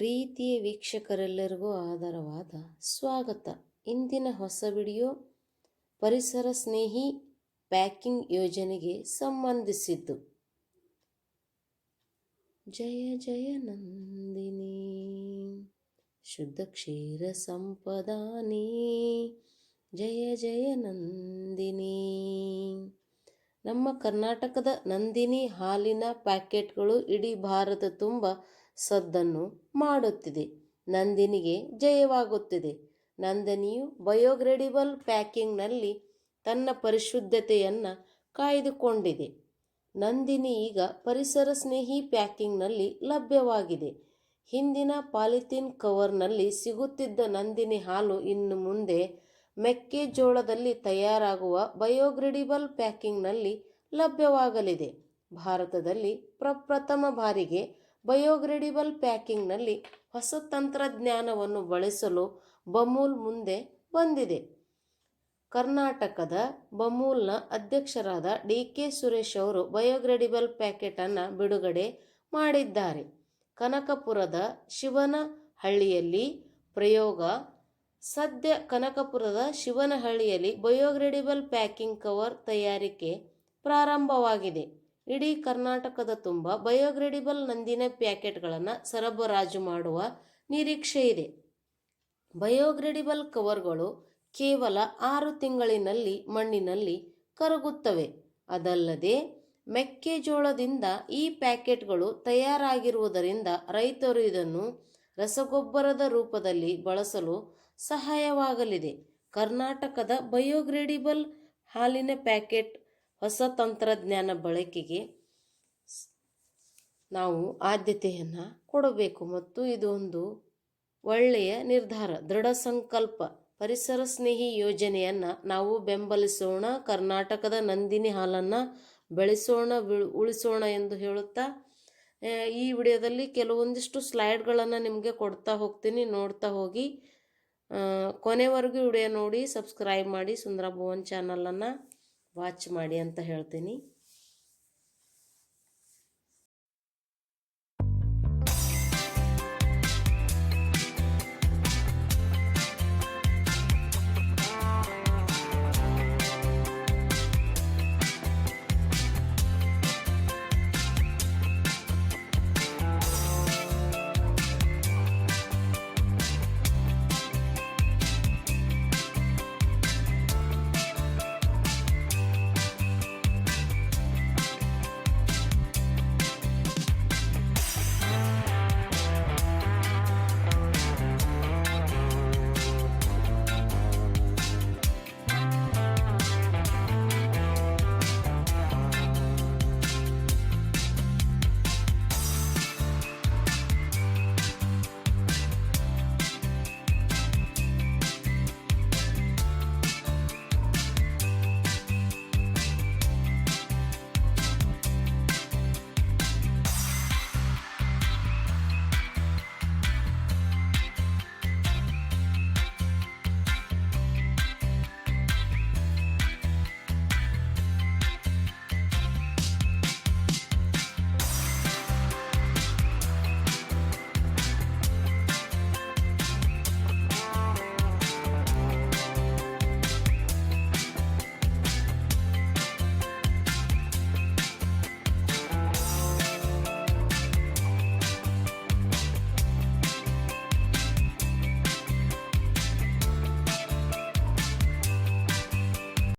ಪ್ರೀತಿಯ ವೀಕ್ಷಕರೆಲ್ಲರಿಗೂ ಆದರವಾದ ಸ್ವಾಗತ. ಇಂದಿನ ಹೊಸ ವಿಡಿಯೋ ಪರಿಸರ ಸ್ನೇಹಿ ಪ್ಯಾಕಿಂಗ್ ಯೋಜನೆಗೆ ಸಂಬಂಧಿಸಿದ್ದು. ಜಯ ಜಯ ನಂದಿನಿ ಶುದ್ಧ ಕ್ಷೀರ ಸಂಪದಾನಿ, ಜಯ ಜಯ ನಂದಿನಿ. ನಮ್ಮ ಕರ್ನಾಟಕದ ನಂದಿನಿ ಹಾಲಿನ ಪ್ಯಾಕೆಟ್ಗಳು ಇಡೀ ಭಾರತ ತುಂಬ ಸದ್ದನ್ನು ಮಾಡುತ್ತಿದೆ. ನಂದಿನಿಗೆ ಜಯವಾಗುತ್ತಿದೆ. ನಂದಿನಿಯು ಬಯೋಗ್ರೇಡೇಬಲ್ ಪ್ಯಾಕಿಂಗ್ನಲ್ಲಿ ತನ್ನ ಪರಿಶುದ್ಧತೆಯನ್ನು ಕಾಯ್ದುಕೊಂಡಿದೆ. ನಂದಿನಿ ಈಗ ಪರಿಸರ ಸ್ನೇಹಿ ಪ್ಯಾಕಿಂಗ್ನಲ್ಲಿ ಲಭ್ಯವಾಗಿದೆ. ಹಿಂದಿನ ಪಾಲಿಥೀನ್ ಕವರ್ನಲ್ಲಿ ಸಿಗುತ್ತಿದ್ದ ನಂದಿನಿ ಹಾಲು ಇನ್ನು ಮುಂದೆ ಮೆಕ್ಕೆಜೋಳದಲ್ಲಿ ತಯಾರಾಗುವ ಬಯೋಗ್ರೇಡೇಬಲ್ ಪ್ಯಾಕಿಂಗ್ನಲ್ಲಿ ಲಭ್ಯವಾಗಲಿದೆ. ಭಾರತದಲ್ಲಿ ಪ್ರಪ್ರಥಮ ಬಾರಿಗೆ ಬಯೋಗ್ರೇಡೇಬಲ್ ಪ್ಯಾಕಿಂಗ್ನಲ್ಲಿ ಹೊಸ ತಂತ್ರಜ್ಞಾನವನ್ನು ಬಳಸಲು ಬಮೂಲ್ ಮುಂದೆ ಬಂದಿದೆ. ಕರ್ನಾಟಕದ ಬಮೂಲ್ನ ಅಧ್ಯಕ್ಷರಾದ ಡಿ.ಕೆ. ಸುರೇಶ್ ಅವರು ಬಯೋಗ್ರೇಡೇಬಲ್ ಪ್ಯಾಕೆಟನ್ನು ಬಿಡುಗಡೆ ಮಾಡಿದ್ದಾರೆ. ಕನಕಪುರದ ಶಿವನಹಳ್ಳಿಯಲ್ಲಿ ಪ್ರಯೋಗ. ಸದ್ಯ ಕನಕಪುರದ ಶಿವನಹಳ್ಳಿಯಲ್ಲಿ ಬಯೋಗ್ರೇಡೇಬಲ್ ಪ್ಯಾಕಿಂಗ್ ಕವರ್ ತಯಾರಿಕೆ ಪ್ರಾರಂಭವಾಗಿದೆ. ಇಡೀ ಕರ್ನಾಟಕದ ತುಂಬ ಬಯೋಗ್ರೇಡೇಬಲ್ ನಂದಿನಿ ಪ್ಯಾಕೆಟ್ಗಳನ್ನು ಸರಬರಾಜು ಮಾಡುವ ನಿರೀಕ್ಷೆ ಇದೆ. ಬಯೋಗ್ರೇಡೇಬಲ್ ಕವರ್ಗಳು ಕೇವಲ 6 ತಿಂಗಳಿನಲ್ಲಿ ಮಣ್ಣಿನಲ್ಲಿ ಕರಗುತ್ತವೆ. ಅದಲ್ಲದೆ ಮೆಕ್ಕೆಜೋಳದಿಂದ ಈ ಪ್ಯಾಕೆಟ್ಗಳು ತಯಾರಾಗಿರುವುದರಿಂದ ರೈತರು ಇದನ್ನು ರಸಗೊಬ್ಬರದ ರೂಪದಲ್ಲಿ ಬಳಸಲು ಸಹಾಯವಾಗಲಿದೆ. ಕರ್ನಾಟಕದ ಬಯೋಗ್ರೇಡೇಬಲ್ ಹಾಲಿನ ಪ್ಯಾಕೆಟ್ ಹೊಸ ತಂತ್ರಜ್ಞಾನ ಬಳಕೆಗೆ ನಾವು ಆದ್ಯತೆಯನ್ನು ಕೊಡಬೇಕು ಮತ್ತು ಇದೊಂದು ಒಳ್ಳೆಯ ನಿರ್ಧಾರ, ದೃಢ ಸಂಕಲ್ಪ. ಪರಿಸರ ಸ್ನೇಹಿ ಯೋಜನೆಯನ್ನು ನಾವು ಬೆಂಬಲಿಸೋಣ. ಕರ್ನಾಟಕದ ನಂದಿನಿ ಹಾಲನ್ನು ಬೆಳೆಸೋಣ, ಉಳಿಸೋಣ ಎಂದು ಹೇಳುತ್ತಾ ಈ ವಿಡಿಯೋದಲ್ಲಿ ಕೆಲವೊಂದಿಷ್ಟು ಸ್ಲೈಡ್ಗಳನ್ನು ನಿಮಗೆ ಕೊಡ್ತಾ ಹೋಗ್ತೀನಿ, ನೋಡ್ತಾ ಹೋಗಿ. ಕೊನೆವರೆಗೂ ವಿಡಿಯೋ ನೋಡಿ, ಸಬ್ಸ್ಕ್ರೈಬ್ ಮಾಡಿ, ಸುಂದರ ಭುವನ್ ಚಾನಲನ್ನು ವಾಚ್ ಮಾಡಿ ಅಂತ ಹೇಳ್ತೀನಿ.